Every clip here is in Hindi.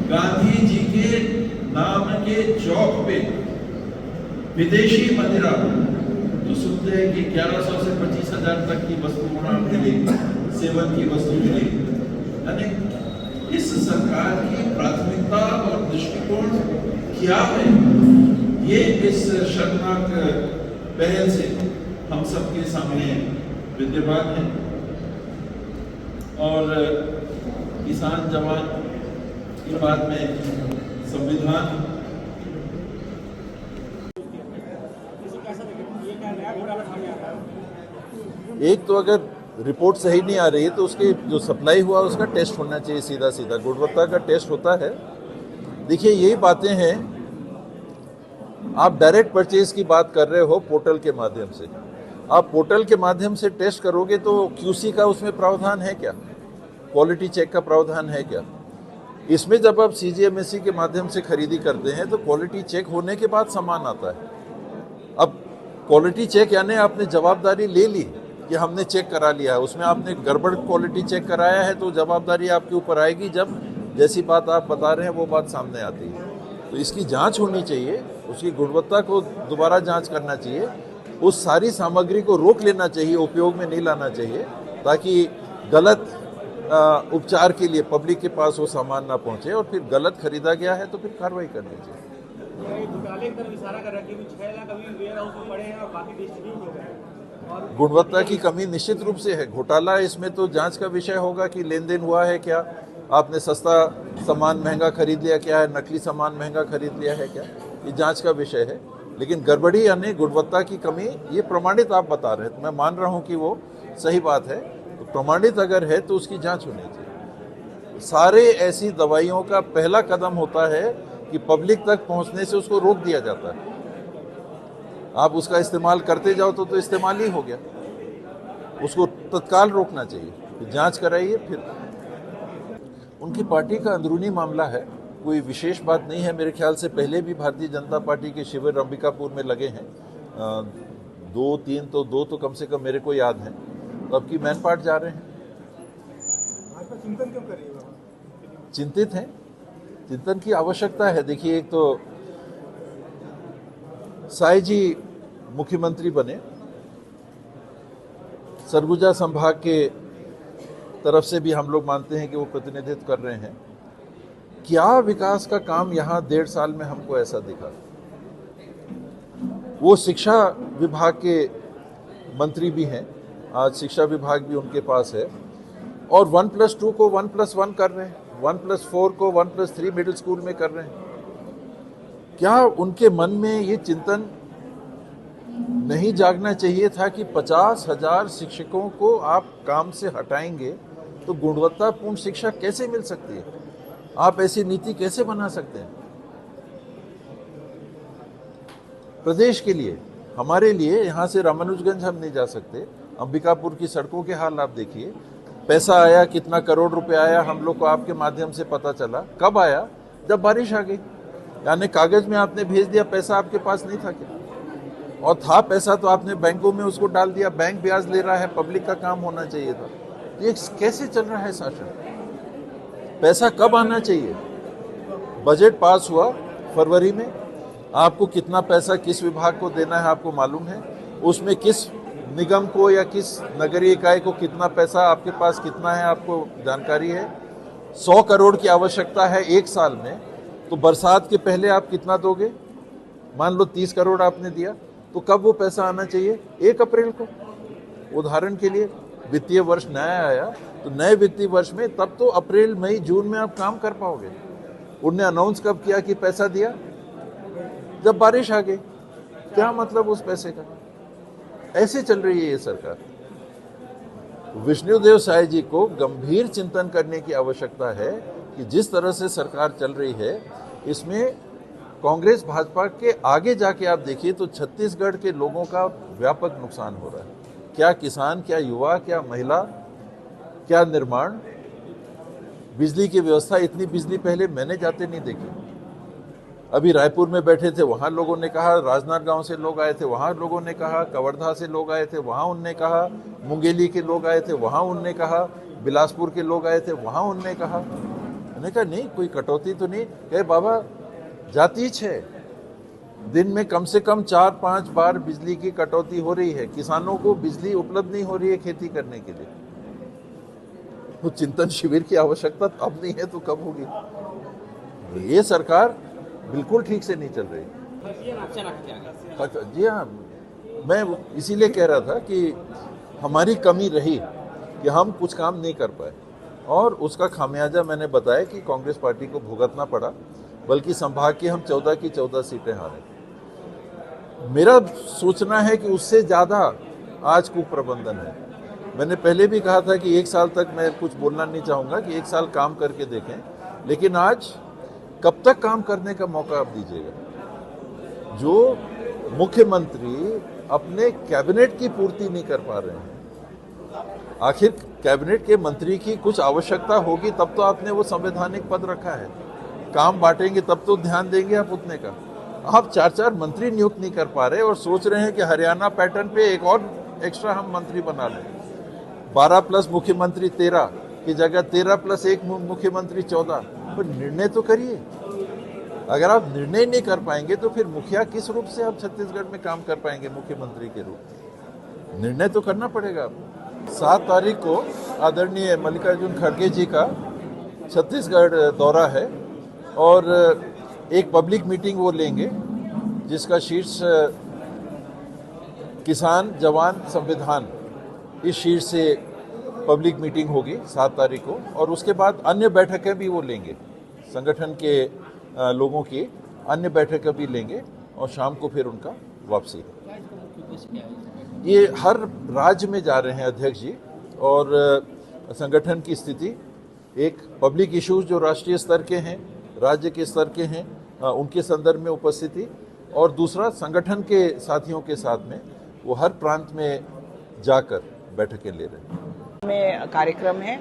गांधी जी के नाम के चौक पे विदेशी मदिरा तो सुनते हैं कि 1100 से 25,000 तक की वस्तु वहां मिलेगी, सेवन की वस्तु मिलेगी। यानी इस सरकार की प्राथमिकता और दृष्टिकोण क्या है, ये इस शर्मनाक पहल से हम सबके सामने विद्यमान है। और किसान जवान के बाद में संविधान, एक तो अगर रिपोर्ट सही नहीं आ रही है तो उसकी जो सप्लाई हुआ उसका टेस्ट होना चाहिए, सीधा सीधा गुणवत्ता का टेस्ट होता है। देखिए यही बातें हैं, आप डायरेक्ट परचेज की बात कर रहे हो पोर्टल के माध्यम से, आप पोर्टल के माध्यम से टेस्ट करोगे तो क्यूसी का उसमें प्रावधान है क्या, क्वालिटी चेक का प्रावधान है क्या? इसमें जब आप सीजीएमएससी के माध्यम से खरीदी करते हैं तो क्वालिटी चेक होने के बाद सामान आता है। अब क्वालिटी चेक यानी आपने जवाबदारी ले ली कि हमने चेक करा लिया है, उसमें आपने गड़बड़ क्वालिटी चेक कराया है तो जवाबदारी आपके ऊपर आएगी जब जैसी बात आप बता रहे हैं वो बात सामने आती है। तो इसकी जांच होनी चाहिए, उसकी गुणवत्ता को दोबारा जांच करना चाहिए, उस सारी सामग्री को रोक लेना चाहिए, उपयोग में नहीं लाना चाहिए, ताकि गलत उपचार के लिए पब्लिक के पास वो सामान ना पहुंचे और फिर गलत खरीदा गया है तो फिर कार्रवाई करनी चाहिए। घोटाले की तरफ इशारा कर रहा है कि 6 लाख अभी वेयर हाउस में पड़े हैं और बाकी डिस्ट्रीब्यूट हो गए और गुणवत्ता की कमी निश्चित रूप से है। घोटाला इसमें तो जांच का विषय होगा कि लेन देन हुआ है क्या, आपने सस्ता सामान महंगा खरीद लिया क्या है, नकली सामान महंगा खरीद लिया है क्या, ये जांच का विषय है। लेकिन गड़बड़ी यानी गुणवत्ता की कमी ये प्रमाणित आप बता रहे हैं, तो मैं मान रहा हूँ कि वो सही बात है, तो प्रमाणित अगर है तो उसकी जांच होनी चाहिए। सारे ऐसी दवाइयों का पहला कदम होता है कि पब्लिक तक पहुंचने से उसको रोक दिया जाता है। आप उसका इस्तेमाल करते जाओ तो इस्तेमाल ही हो गया, उसको तत्काल रोकना चाहिए, फिर जांच कराइए। फिर उनकी पार्टी का अंदरूनी मामला है, कोई विशेष बात नहीं है। मेरे ख्याल से पहले भी भारतीय जनता पार्टी के शिविर अंबिकापुर में लगे हैं, 2 तो कम से कम मेरे को याद है, तो अब की मैनपाट जा रहे हैं। चिंतन क्यों कर रही है? चिंतित हैं, चिंतन की आवश्यकता है। देखिए एक तो साई जी मुख्यमंत्री बने, सरगुजा संभाग के तरफ से भी हम लोग मानते हैं कि वो प्रतिनिधित्व कर रहे हैं। क्या विकास का काम यहाँ 1.5 साल में हमको ऐसा दिखा? वो शिक्षा विभाग के मंत्री भी हैं, आज शिक्षा विभाग भी उनके पास है, और 1+2 को 1+1 कर रहे हैं, 1+4 को 1+3 मिडिल स्कूल में कर रहे हैं। क्या उनके मन में ये चिंतन नहीं जागना चाहिए था कि 50,000 शिक्षकों को आप काम से हटाएंगे तो गुणवत्तापूर्ण शिक्षा कैसे मिल सकती है? आप ऐसी नीति कैसे बना सकते हैं? प्रदेश के लिए, हमारे लिए, यहाँ से रामानुजगंज हम नहीं जा सकते, अंबिकापुर की सड़कों के हाल आप देखिए। पैसा आया, कितना करोड़ रुपए आया, हम लोग को आपके माध्यम से पता चला। कब आया? जब बारिश आ गई। यानी कागज में आपने भेज दिया, पैसा आपके पास नहीं था क्या? और था पैसा तो आपने बैंकों में उसको डाल दिया, बैंक ब्याज ले रहा है, पब्लिक का काम होना चाहिए था। ये कैसे चल रहा है शासन? पैसा कब आना चाहिए? बजट पास हुआ फरवरी में, आपको कितना पैसा किस विभाग को देना है आपको मालूम है, उसमें किस निगम को या किस नगरीय इकाई को कितना पैसा आपके पास कितना है आपको जानकारी है। 100 करोड़ की आवश्यकता है 1 साल में, तो बरसात के पहले आप कितना दोगे? मान लो 30 करोड़ आपने दिया, तो कब वो पैसा आना चाहिए? 1 अप्रैल को। उदाहरण के लिए वित्तीय वर्ष नया आया तो नए वित्तीय वर्ष में तब तो अप्रैल मई जून में आप काम कर पाओगे। उनने अनाउंस कब किया कि पैसा दिया? जब बारिश आ गई। क्या मतलब उस पैसे का? ऐसे चल रही है ये सरकार। विष्णुदेव साय जी को गंभीर चिंतन करने की आवश्यकता है कि जिस तरह से सरकार चल रही है इसमें कांग्रेस भाजपा के आगे जाके आप देखिए तो छत्तीसगढ़ के लोगों का व्यापक नुकसान हो रहा है। क्या किसान, क्या युवा, क्या महिला, क्या निर्माण, बिजली की व्यवस्था। इतनी बिजली पहले मैंने जाते नहीं देखी। अभी रायपुर में बैठे थे, वहाँ लोगों ने कहा, राजनांदगांव से लोग आए थे, वहाँ लोगों ने कहा, कवर्धा से लोग आए थे, वहाँ उनने कहा, मुंगेली के लोग आए थे, वहाँ उनने कहा, बिलासपुर के लोग आए थे, वहाँ उनने कहा। मैंने कहा नहीं, कोई कटौती तो नहीं। कहे बाबा जाती है, दिन में कम से कम 4-5 बार बिजली की कटौती हो रही है, किसानों को बिजली उपलब्ध नहीं हो रही है खेती करने के लिए। तो चिंतन शिविर की आवश्यकता अब नहीं है तो कब होगी? ये सरकार बिल्कुल ठीक से नहीं चल रही। जी हाँ, मैं इसीलिए कह रहा था कि हमारी कमी रही कि हम कुछ काम नहीं कर पाए, और उसका खामियाजा मैंने बताया कि कांग्रेस पार्टी को भुगतना पड़ा, बल्कि संभाग की हम 14 की 14 सीटें हारे। मेरा सोचना है कि उससे ज़्यादा आज कुप्रबंधन है। मैंने पहले भी कहा था कि 1 साल तक मैं कुछ बोलना नहीं चाहूँगा, कि 1 साल काम करके देखें, लेकिन आज कब तक काम करने का मौका आप दीजिएगा? जो मुख्यमंत्री अपने कैबिनेट की पूर्ति नहीं कर पा रहे हैं, आखिर कैबिनेट के मंत्री की कुछ आवश्यकता होगी तब तो आपने वो संवैधानिक पद रखा है, काम बांटेंगे तब तो ध्यान देंगे आप उतने का। आप 4-4 मंत्री नियुक्त नहीं कर पा रहे और सोच रहे हैं कि हरियाणा पैटर्न पे एक और एक्स्ट्रा हम मंत्री बना लें। 12 प्लस मुख्यमंत्री 13 की जगह 13 प्लस 1 मुख्यमंत्री 14। पर निर्णय तो करिए। अगर आप निर्णय नहीं कर पाएंगे तो फिर मुखिया किस रूप से आप छत्तीसगढ़ में काम कर पाएंगे? मुख्यमंत्री के रूप निर्णय तो करना पड़ेगा आपको। 7 तारीख को आदरणीय मल्लिकार्जुन खड़गे जी का छत्तीसगढ़ दौरा है, और एक पब्लिक मीटिंग वो लेंगे जिसका शीर्ष किसान जवान संविधान, इस शीर्ष से पब्लिक मीटिंग होगी 7 तारीख को। और उसके बाद अन्य बैठकें भी वो लेंगे, संगठन के लोगों की अन्य बैठकें भी लेंगे, और शाम को फिर उनका वापसी। ये हर राज्य में जा रहे हैं अध्यक्ष जी, और संगठन की स्थिति, एक पब्लिक इश्यूज जो राष्ट्रीय स्तर के हैं, राज्य के स्तर के हैं, उनके संदर्भ में उपस्थिति, और दूसरा संगठन के साथियों के साथ में वो हर प्रांत में जाकर बैठकें ले रहे हैं। में कार्यक्रम है,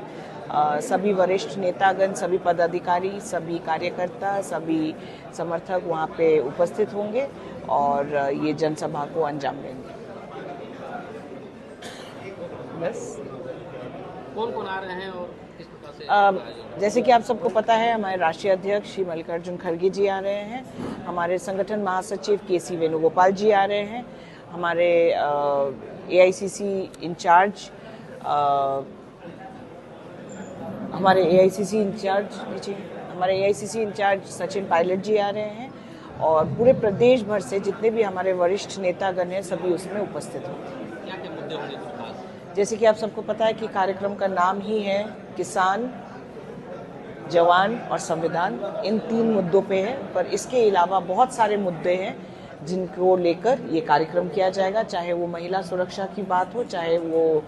सभी वरिष्ठ नेतागण, सभी पदाधिकारी, सभी कार्यकर्ता, सभी समर्थक वहाँ पे उपस्थित होंगे और ये जनसभा को अंजाम देंगे। बस कौन आ रहे हैं और किस प्रकार से? जैसे कि आप सबको पता है, हमारे राष्ट्रीय अध्यक्ष श्री मल्लिकार्जुन खड़गे जी आ रहे हैं, हमारे संगठन महासचिव के.सी. वेणुगोपाल जी आ रहे हैं, हमारे AICC इंचार्ज सचिन पायलट जी आ रहे हैं, और पूरे प्रदेश भर से जितने भी हमारे वरिष्ठ नेतागण हैं सभी उसमें उपस्थित होंगे। क्या क्या मुद्दे होंगे कुछ खास? जैसे कि आप सबको पता है कि कार्यक्रम का नाम ही है किसान, जवान और संविधान, इन 3 मुद्दों पे है, पर इसके अलावा बहुत सारे मुद्दे हैं जिनको लेकर ये कार्यक्रम किया जाएगा, चाहे वो महिला सुरक्षा की बात हो, चाहे वो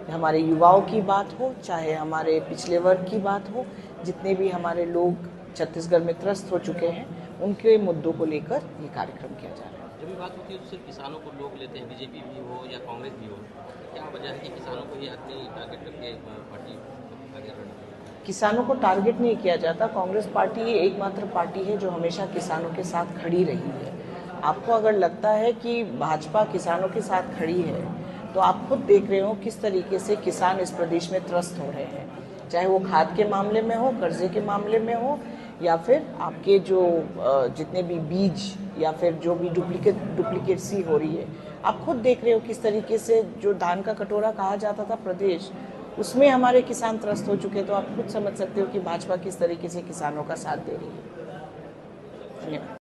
हमारे युवाओं की बात हो, चाहे हमारे पिछले वर्ग की बात हो, जितने भी हमारे लोग छत्तीसगढ़ में त्रस्त हो चुके हैं उनके मुद्दों को लेकर ये कार्यक्रम किया जा रहा है। जब भी बात होती है तो सिर्फ किसानों को लोग लेते हैं, बीजेपी भी हो या कांग्रेस भी हो, क्या वजह है कि किसानों को ये अपनी टारगेट करके पार्टी आगे बढ़ रही है? किसानों को टारगेट नहीं किया जाता। कांग्रेस पार्टी एकमात्र पार्टी है जो हमेशा किसानों के साथ खड़ी रही है। आपको अगर लगता है कि भाजपा किसानों के साथ खड़ी है तो आप खुद देख रहे हो किस तरीके से किसान इस प्रदेश में त्रस्त हो रहे हैं, चाहे वो खाद के मामले में हो, कर्जे के मामले में हो, या फिर आपके जो जितने भी बीज या फिर जो भी डुप्लीकेसी हो रही है। आप खुद देख रहे हो किस तरीके से जो धान का कटोरा कहा जाता था प्रदेश, उसमें हमारे किसान त्रस्त हो चुके। तो आप खुद समझ सकते हो कि भाजपा किस तरीके से किसानों का साथ दे रही है। धन्यवाद।